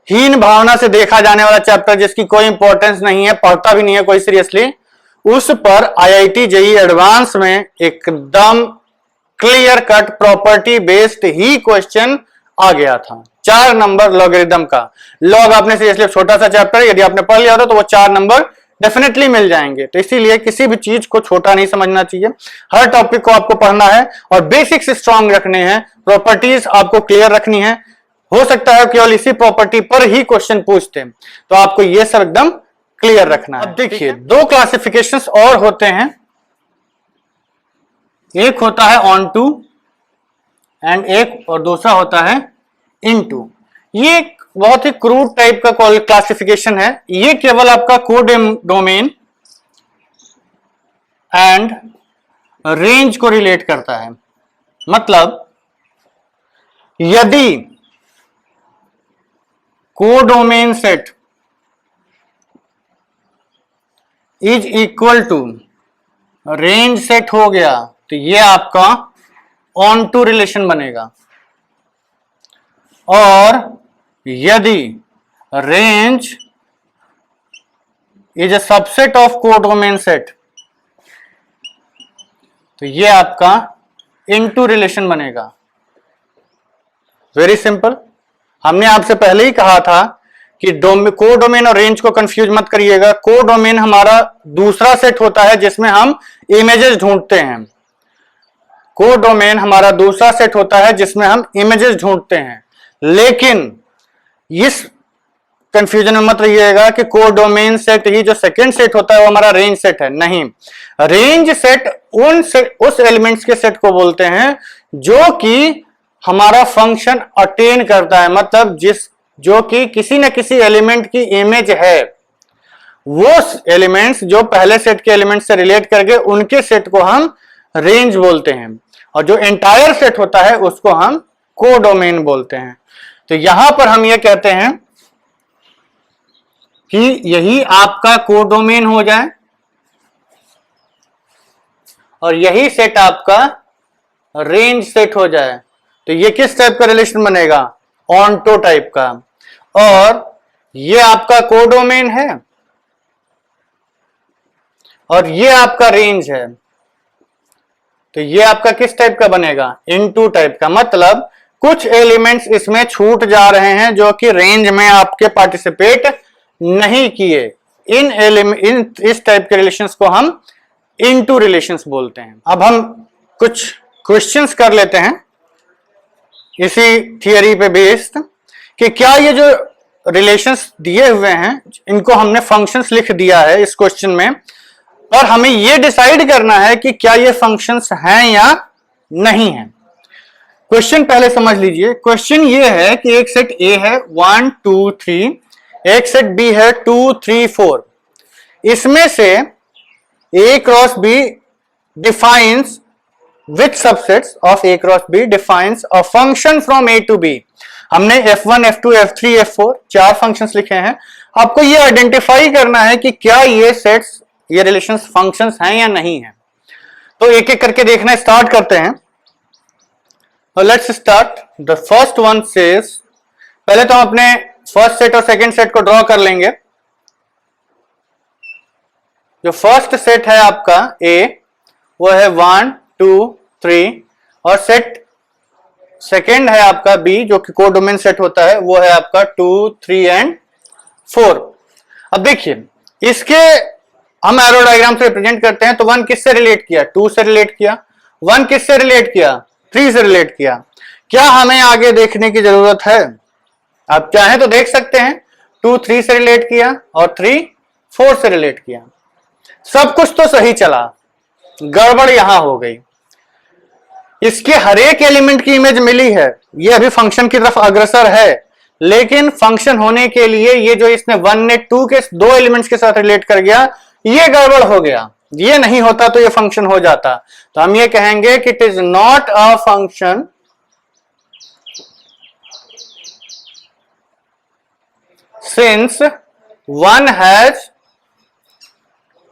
हीन भावना से देखा जाने वाला चैप्टर, जिसकी कोई इंपॉर्टेंस नहीं है, पढ़ता भी नहीं है कोई सीरियसली, उस पर आईआईटी जेईई एडवांस में एकदम क्लियर कट प्रॉपर्टी बेस्ड ही क्वेश्चन आ गया था। 4 नंबर लॉगरिथम का। लॉग आपने सीरियसली छोटा सा चैप्टर है, यदि आपने पढ़ लिया होता तो वो 4 नंबर डेफिनेटली मिल जाएंगे। तो इसीलिए किसी भी चीज को छोटा नहीं समझना चाहिए, हर टॉपिक को आपको पढ़ना है और बेसिक्स स्ट्रांग रखने हैं, प्रॉपर्टीज आपको क्लियर रखनी है। हो सकता है केवल इसी प्रॉपर्टी पर ही क्वेश्चन पूछते हैं, तो आपको ये सब एकदम क्लियर रखना है। अब देखिए 2 क्लासिफिकेशंस और होते हैं, एक होता है ऑन टू एंड एक और दूसरा होता है इनटू। ये एक बहुत ही क्रूड टाइप का क्लासिफिकेशन है। ये केवल आपका कोड डोमेन एंड रेंज को रिलेट करता है। मतलब यदि codomain set is equal to range set हो गया तो ये आपका ऑन टू रिलेशन बनेगा, और यदि range is a subset of codomain set तो ये आपका इनटू रिलेशन बनेगा। Very simple. हमने आपसे पहले ही कहा था कि कोडोमेन और रेंज को कंफ्यूज मत करिएगा। कोडोमेन हमारा दूसरा सेट होता है जिसमें हम इमेजेस ढूंढते हैं। कोडोमेन हमारा दूसरा सेट होता है जिसमें हम इमेजेस ढूंढते हैं। लेकिन इस कंफ्यूजन में मत रहिएगा कि कोडोमेन सेट ही जो सेकंड सेट होता है वो हमारा रेंज सेट है। नहीं, रेंज सेट उस एलिमेंट्स के सेट को बोलते हैं जो कि हमारा फंक्शन अटेन करता है। मतलब जो कि किसी न किसी एलिमेंट की इमेज है, वो एलिमेंट्स जो पहले सेट के एलिमेंट से रिलेट करके उनके सेट को हम रेंज बोलते हैं, और जो एंटायर सेट होता है उसको हम कोडोमेन बोलते हैं। तो यहां पर हम ये कहते हैं कि यही आपका कोडोमेन हो जाए और यही सेट आपका रेंज सेट हो जाए, तो ये किस टाइप का रिलेशन बनेगा? ऑनटो टाइप का। और ये आपका कोडोमेन है और ये आपका रेंज है, तो ये आपका किस टाइप का बनेगा? इनटू टाइप का। मतलब कुछ एलिमेंट्स इसमें छूट जा रहे हैं जो कि रेंज में आपके पार्टिसिपेट नहीं किए। इन इस टाइप के रिलेशंस को हम इनटू रिलेशंस बोलते हैं। अब हम कुछ क्वेश्चंस कर लेते हैं इसी थियरी पे बेस्ड कि क्या ये जो रिलेशंस दिए हुए हैं इनको हमने फंक्शंस लिख दिया है इस क्वेश्चन में, और हमें ये डिसाइड करना है कि क्या ये फंक्शंस हैं या नहीं है। क्वेश्चन पहले समझ लीजिए। क्वेश्चन ये है कि एक सेट ए है 1 2 3, एक सेट बी है 2 3 4। इसमें से A cross B defines which subsets of A cross B defines a function from A to B। हमने F1, F2, F3, F4 4 functions लिखे हैं। आपको ये आइडेंटिफाई करना है कि क्या ये सेट्स, ये रिलेशंस फंक्शंस हैं या नहीं है। तो एक एक करके देखना स्टार्ट करते हैं। Let's start. The first one says, पहले तो हम अपने फर्स्ट सेट और सेकंड सेट को ड्रॉ कर लेंगे। जो फर्स्ट सेट है आपका A वो है 1 2 3, और सेट सेकेंड है आपका बी जो कि कोडोमेन सेट होता है, वो है आपका 2 3 एंड 4। अब देखिए इसके हम एरो डायग्राम से रिप्रेजेंट करते हैं। तो 1 किससे रिलेट किया? 2 से रिलेट किया। 1 किससे रिलेट किया? 3 से रिलेट किया। क्या हमें आगे देखने की जरूरत है? आप चाहें तो देख सकते हैं। 2 3 से रिलेट किया और 3 4 से रिलेट किया। सब कुछ तो सही चला, गड़बड़ यहां हो गई। इसके हर एक एलिमेंट की इमेज मिली है, ये अभी फंक्शन की तरफ अग्रसर है, लेकिन फंक्शन होने के लिए ये जो इसने 1 ने 2 के 2 एलिमेंट्स के साथ रिलेट कर गया, ये गड़बड़ हो गया। ये नहीं होता तो ये फंक्शन हो जाता। तो हम ये कहेंगे कि it is not a function since 1 has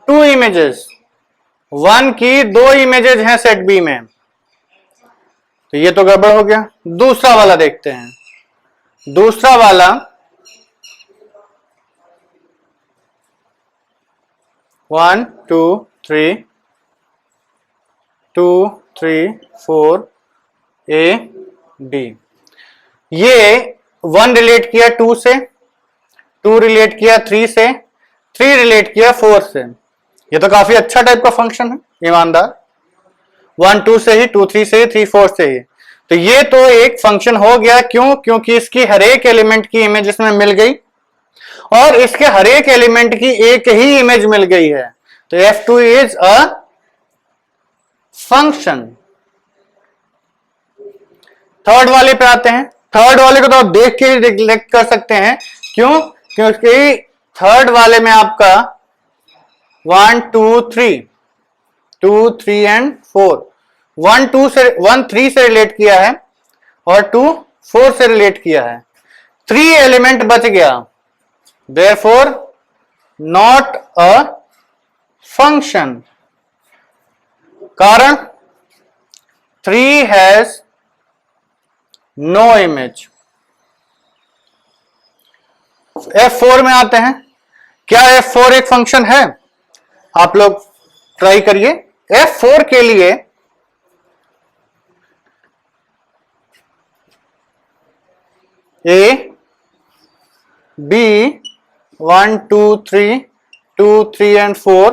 2 images. 1 की 2 इमेजेस हैं सेट बी में, तो ये तो गड़बड़ हो गया। दूसरा वाला देखते हैं। दूसरा वाला 1 2 3 2 3 4 A B, ये 1 रिलेट किया 2 से, 2 रिलेट किया 3 से, 3 रिलेट किया 4 से। ये तो काफी अच्छा टाइप का फंक्शन है, ईमानदार। 1 2 से ही, 2 3 से ही, 3 4 से ही। तो ये तो एक फंक्शन हो गया। क्यों? क्योंकि इसकी हर एक एलिमेंट की इमेज इसमें मिल गई और इसके हर एक एलिमेंट की एक ही इमेज मिल गई है। तो F2 is a function. Third वाले पे आते हैं। थर्ड वाले को तो आप देख के रिलेक्ट कर सकते हैं। क्यों? क्योंकि थर्ड वाले में आपका 1 2 3 2 3 एंड 4, 1 2 से 1 3 से रिलेट किया है और 2 4 से रिलेट किया है। 3 एलिमेंट बच गया, देयरफॉर नॉट अ फंक्शन। कारण 3 हैज नो इमेज। F4 में आते हैं। क्या F4 एक फंक्शन है? आप लोग ट्राई करिए। F4 के लिए A B 1 2 3 2 3 एंड 4,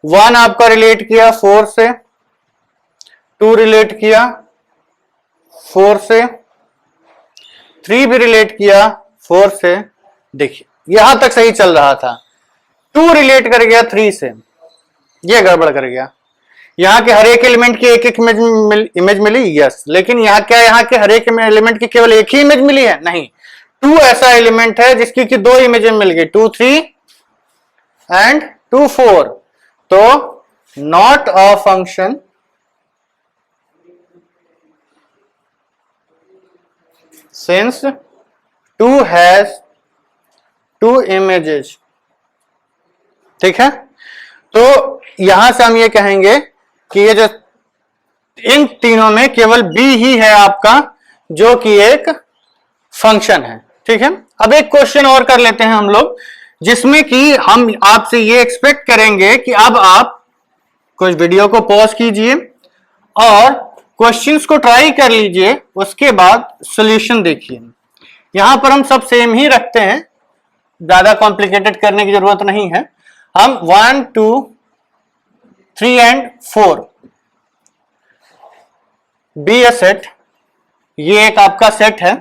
1 आपका रिलेट किया 4 से, 2 रिलेट किया 4 से, 3 भी रिलेट किया 4 से। देखिए यहां तक सही चल रहा था। 2 रिलेट कर गया 3 से, ये गड़बड़ कर गया। यहां के हर एक एलिमेंट की एक एक इमेज मिली, यस। लेकिन यहां क्या, यहां के हर एक एलिमेंट की केवल एक ही इमेज मिली है? नहीं, 2 ऐसा एलिमेंट है जिसकी की 2 इमेज मिल गई, 2 3 एंड 2 4। तो not a function, since 2 has 2 images. ठीक है, तो यहां से हम ये कहेंगे कि ये जो इन तीनों में केवल B ही है आपका जो कि एक फंक्शन है। ठीक है, अब एक क्वेश्चन और कर लेते हैं हम लोग, जिसमें कि हम आपसे ये एक्सपेक्ट करेंगे कि अब आप कुछ वीडियो को पॉज कीजिए और क्वेश्चंस को ट्राई कर लीजिए, उसके बाद सॉल्यूशन देखिए। यहां पर हम सब सेम ही रखते हैं, ज्यादा कॉम्प्लिकेटेड करने की जरूरत नहीं है। हम 1 2 3 एंड 4 बी ए सेट, ये एक आपका सेट है।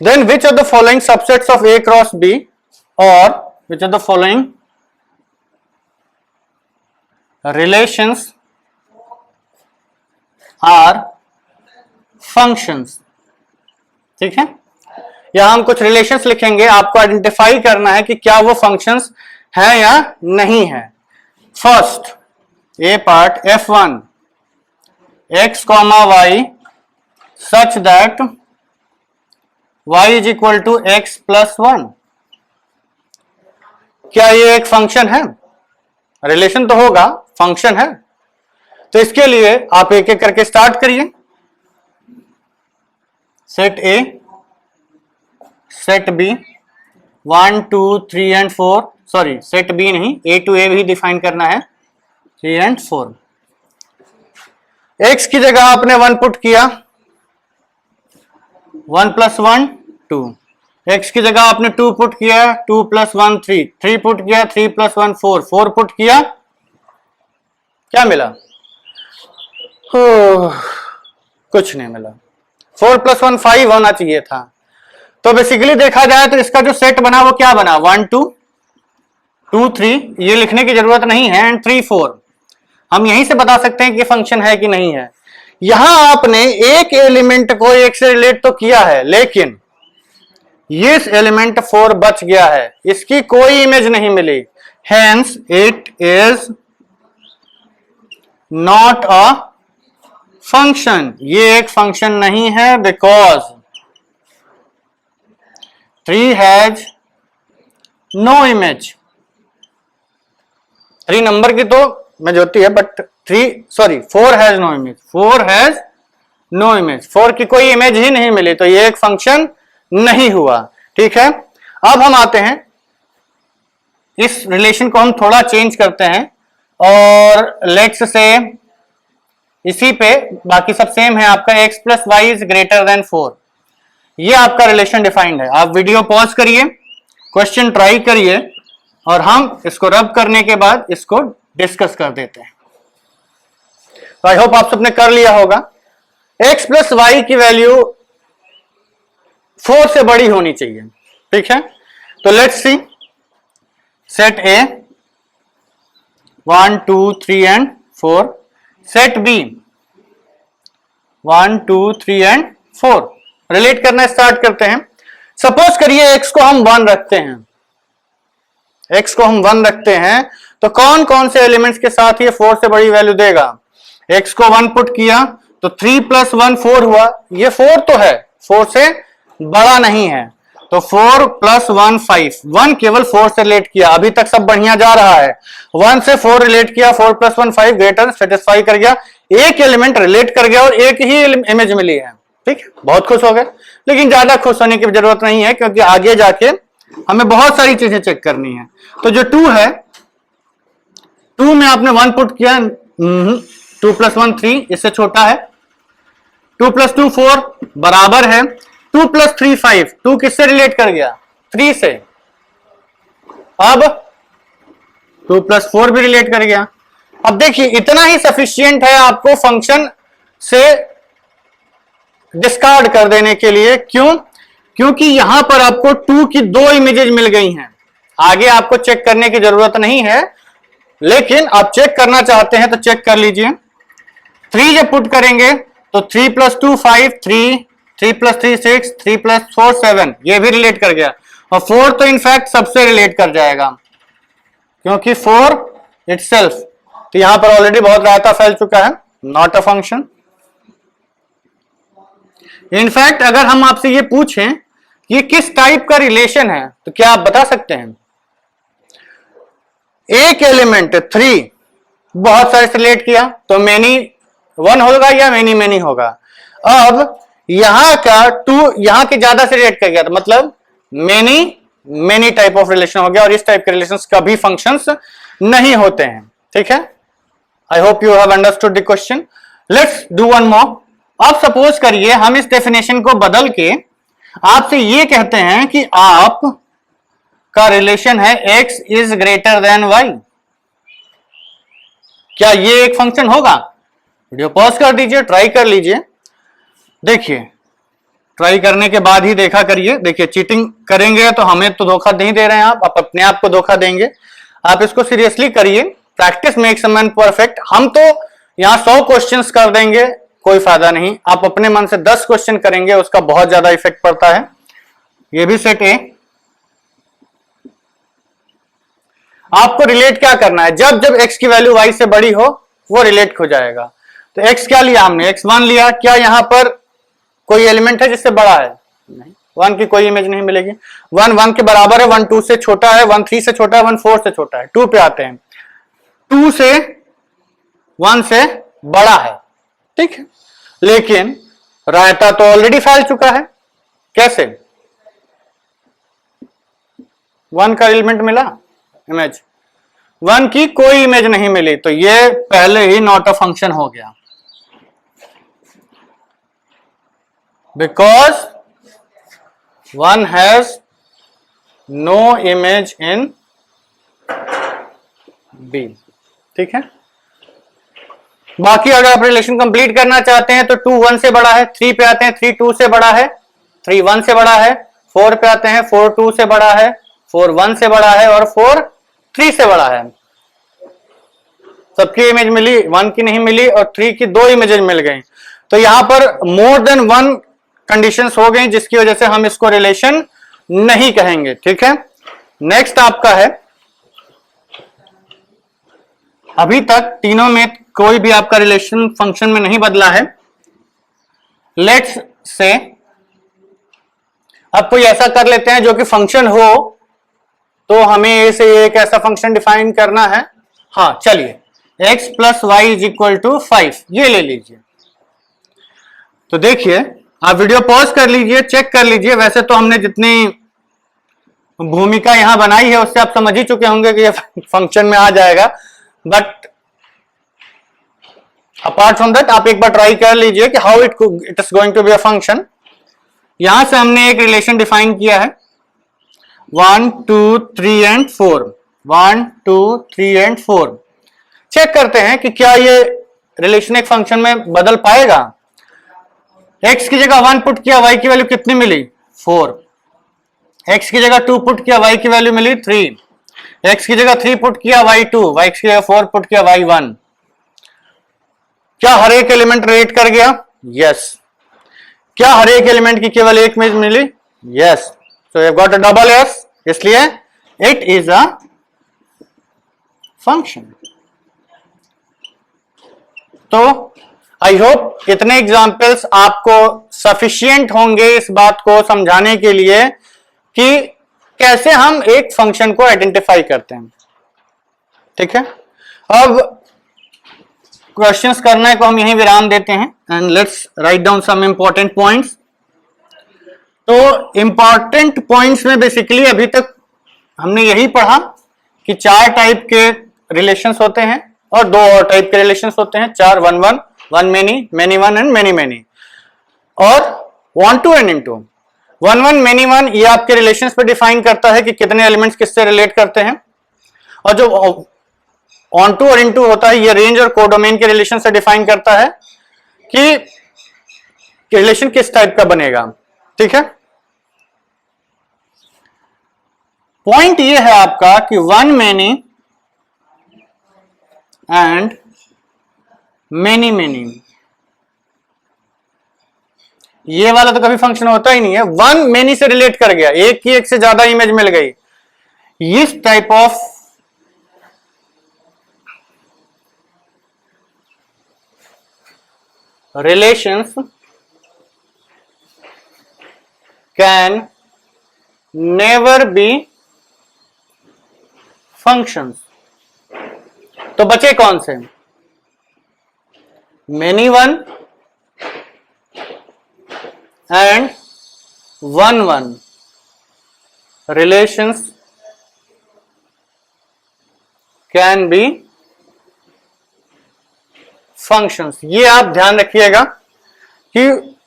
Then which are the following subsets of A cross B, और which are the following relations are functions. ठीक है, यहां हम कुछ रिलेशंस लिखेंगे, आपको आइडेंटिफाई करना है कि क्या वो फंक्शंस हैं या नहीं है। First A part F1 x comma y such that y is equal to x plus 1। क्या ये एक फंक्शन है? रिलेशन तो होगा, फंक्शन है। तो इसके लिए आप एक एक करके स्टार्ट करिए। Set A, set B, 1 2 3 and 4, sorry set B नहीं, A टू A भी डिफाइन करना है, 3 एंड 4। x की जगह आपने 1 पुट किया, 1 प्लस 1 2। x की जगह आपने 2 पुट किया, 2 प्लस 1 3, 3 पुट किया, 3 प्लस 1 4, 4 पुट किया, क्या मिला? कुछ नहीं मिला। 4 प्लस 1 5 होना चाहिए था। तो बेसिकली देखा जाए तो इसका जो सेट बना वो क्या बना, 1 2 2 3, ये लिखने की जरूरत नहीं है, एंड 3 4। हम यहीं से बता सकते हैं कि फंक्शन है कि नहीं है। यहां आपने एक एलिमेंट को एक से रिलेट तो किया है, लेकिन ये एलिमेंट 4 बच गया है, इसकी कोई इमेज नहीं मिली, hence it is not a function. ये एक फंक्शन नहीं है, because 3 has no image. 3 number की तो इमेज होती है, but 4 has no image, 4 has no image, 4 की कोई इमेज ही नहीं मिली, तो ये एक फंक्शन नहीं हुआ। ठीक है, अब हम आते हैं, इस रिलेशन को हम थोड़ा चेंज करते हैं और लेट्स से इसी पे बाकी सब सेम है आपका, x plus y is greater than 4, ये आपका रिलेशन डिफाइंड है। आप वीडियो पॉज करिए, क्वेश्चन ट्राई करिए और हम इसको रब करने के बाद इसको डिस्कस कर देते हैं। तो आई होप आप सबने कर लिया होगा। x प्लस वाई की वैल्यू 4 से बड़ी होनी चाहिए। ठीक है, तो let's see, set A 1 2 3 and 4, set B 1 2 3 and 4, relate करना स्टार्ट करते हैं। सपोज करिए x को हम 1 रखते हैं, x को हम 1 रखते हैं, तो कौन कौन से एलिमेंट्स के साथ ये 4 से बड़ी वैल्यू देगा। x को 1 पुट किया तो 3 प्लस 1 4 हुआ, ये 4 तो है, 4 से बड़ा नहीं है, तो 4 प्लस 1 5, 1 केवल 4 से रिलेट किया, अभी तक सब बढ़िया जा रहा है। 1 से 4 रिलेट किया, 4 प्लस 1 5 ग्रेटर, सेटिस्फाई कर गया, एक एलिमेंट रिलेट कर गया और एक ही इमेज मिली है। ठीक है, बहुत खुश हो गए, लेकिन ज्यादा खुश होने की जरूरत नहीं है, क्योंकि आगे जाके हमें बहुत सारी चीजें चेक करनी है। तो जो 2 है, 2 में आपने 1 पुट किया, 2 प्लस 1 3, इससे छोटा है, 2 प्लस 2 4 बराबर है, 2 प्लस 3 5, 2 किससे रिलेट कर गया, 3 से, अब 2 प्लस 4 भी रिलेट कर गया। अब देखिए इतना ही सफिशियंट है आपको फंक्शन से डिस्कार्ड कर देने के लिए। क्यों? क्योंकि यहां पर आपको 2 की 2 इमेजेस मिल गई हैं, आगे आपको चेक करने की जरूरत नहीं है, लेकिन आप चेक करना चाहते हैं तो चेक कर लीजिए। 3 जब पुट करेंगे तो 3 प्लस 2 5, 3 प्लस 3 6, 3 प्लस 4 7, ये भी रिलेट कर गया, और 4 तो इनफैक्ट सबसे रिलेट कर जाएगा, क्योंकि 4 इटसेल्फ, तो यहां पर ऑलरेडी बहुत रायता फैल चुका है, नॉट अ फंक्शन। इनफैक्ट अगर हम आपसे ये पूछें ये किस टाइप का रिलेशन है, तो क्या आप बता सकते हैं? एक एलिमेंट 3 बहुत सारे से रिलेट किया तो मेनी 1 होगा या मेनी मेनी होगा। अब यहां का 2 यहां के ज्यादा से रिलेट कर गया, तो मतलब many many type of relation हो गया, और इस टाइप के रिलेशंस कभी फंक्शंस नहीं होते हैं। ठीक है, I hope you have understood the question. Let's do one more. अब सपोज करिए हम इस डेफिनेशन को बदल के आपसे ये कहते हैं कि आप का रिलेशन है x is greater then y, क्या ये एक फंक्शन होगा? वीडियो पॉज कर दीजिए, ट्राई कर लीजिए, देखिए, ट्राई करने के बाद ही देखा करिए। देखिए चीटिंग करेंगे तो हमें तो धोखा नहीं दे रहे हैं आप अपने आप को धोखा देंगे। आप इसको सीरियसली करिए, practice makes a man perfect. हम तो यहां 100 क्वेश्चंस कर देंगे, कोई फायदा नहीं, आप अपने मन से 10 क्वेश्चन करेंगे, उसका बहुत ज्यादा इफेक्ट पड़ता है। ये भी सेट ए। आपको रिलेट क्या करना है, जब जब x की वैल्यू y से बड़ी हो वो रिलेट हो जाएगा। तो x क्या लिया हमने, x1 लिया, क्या यहां पर कोई एलिमेंट है जिससे बड़ा है? नहीं, 1 की कोई इमेज नहीं मिलेगी। 1 1 के बराबर है, 1 2 से छोटा है, 1 3 से छोटा है, 1 4 से छोटा है। 2 पे आते हैं, 2 से 1 से बड़ा है। ठीक है, लेकिन रायता तो ऑलरेडी फैल चुका है, कैसे? 1 का एलिमेंट मिला, इमेज 1 की कोई इमेज नहीं मिली, तो ये पहले ही नॉट अ फंक्शन हो गया, because 1 has no image in B। ठीक है, बाकी अगर आप रिलेशन कंप्लीट करना चाहते हैं तो 2 1 से बड़ा है, 3 पे आते हैं, 3 2 से बड़ा है, 3 1 से बड़ा है, 4 पे आते हैं, 4 2 से बड़ा है, 4 1 से बड़ा है, और 4 3 से बड़ा है। सबकी इमेज मिली, 1 की नहीं मिली, और 3 की 2 इमेजेस मिल गई, तो यहां पर मोर देन 1 कंडीशंस हो गई, जिसकी वजह से हम इसको रिलेशन नहीं कहेंगे। ठीक है, नेक्स्ट आपका है, अभी तक तीनों में कोई भी आपका रिलेशन फंक्शन में नहीं बदला है। लेट्स से अब कोई ऐसा कर लेते हैं जो कि फंक्शन हो, तो हमें ए से एक ऐसा फंक्शन डिफाइन करना है। हाँ चलिए, x plus y is equal to 5, ये ले लीजिए। तो देखिए, आप वीडियो पॉज कर लीजिए, चेक कर लीजिए। वैसे तो हमने जितनी भूमिका यहां बनाई है उससे आप समझ ही चुके होंगे कि ये फंक्शन में आ जाएगा, बट अपार्ट फ्रॉम दैट आप एक बार ट्राई कर लीजिए कि how it is going to be a function. यहां से हमने एक रिलेशन डिफाइन किया है 1 2 3 एंड 4, 1 2 3 एंड 4। चेक करते हैं कि क्या ये रिलेशन एक फंक्शन में बदल पाएगा। x की जगह 1 पुट किया, y की वैल्यू कितनी मिली 4। x की जगह 2 पुट किया, y की वैल्यू मिली 3। x की जगह 3 पुट किया, y 2, y की जगह 4 पुट किया, y 1। क्या हर एक एलिमेंट रिलेट कर गया? यस। क्या हर एक एलिमेंट की केवल एक इमेज मिली? Yes. So you got a double S, इसलिए इट इज अ फंक्शन। तो आई होप इतने एग्जाम्पल्स आपको सफिशिएंट होंगे इस बात को समझाने के लिए कि कैसे हम एक फंक्शन को आइडेंटिफाई करते हैं। ठीक है, अब क्वेश्चंस करने को हम यहीं विराम देते हैं and let's write down some important points. तो इंपॉर्टेंट पॉइंट्स में बेसिकली अभी तक हमने यही पढ़ा कि 4 टाइप के रिलेशंस होते हैं और 2 और टाइप के रिलेशंस होते हैं, 4, 1 1, 1 many, many 1 and many many, और 1 2 एंड into 1 1 many 1 ये आपके रिलेशंस पे डिफाइन करता है कि कितने एलिमेंट्स किससे रिलेट करते हैं, और जो ऑन टू और इनटू होता है ये रेंज और कोडोमेन के रिलेशन से डिफाइन करता है कि रिलेशन किस टाइप का बनेगा। ठीक है, पॉइंट ये है आपका कि 1 many एंड many many, ये वाला तो कभी फंक्शन होता ही नहीं है। 1 many से रिलेट कर गया, एक की एक से ज्यादा इमेज मिल गई, इस type of relations can never be functions। तो बचे कौन से? many 1 and 1 1 relations can be functions. ये आप ध्यान रखिएगा कि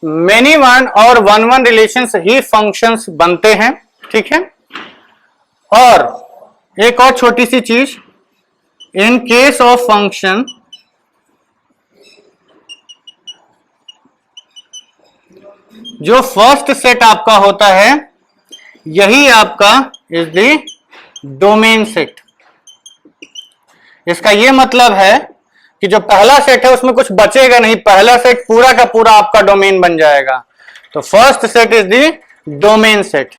मेनी 1 और 1 1 रिलेशंस ही फंक्शंस बनते हैं। ठीक है, और एक और छोटी सी चीज, इन केस ऑफ फंक्शन जो फर्स्ट सेट आपका होता है यही आपका इज द डोमेन सेट। इसका यह मतलब है कि जो पहला सेट है उसमें कुछ बचेगा नहीं, पहला सेट पूरा का पूरा आपका डोमेन बन जाएगा। तो first set is the domain set.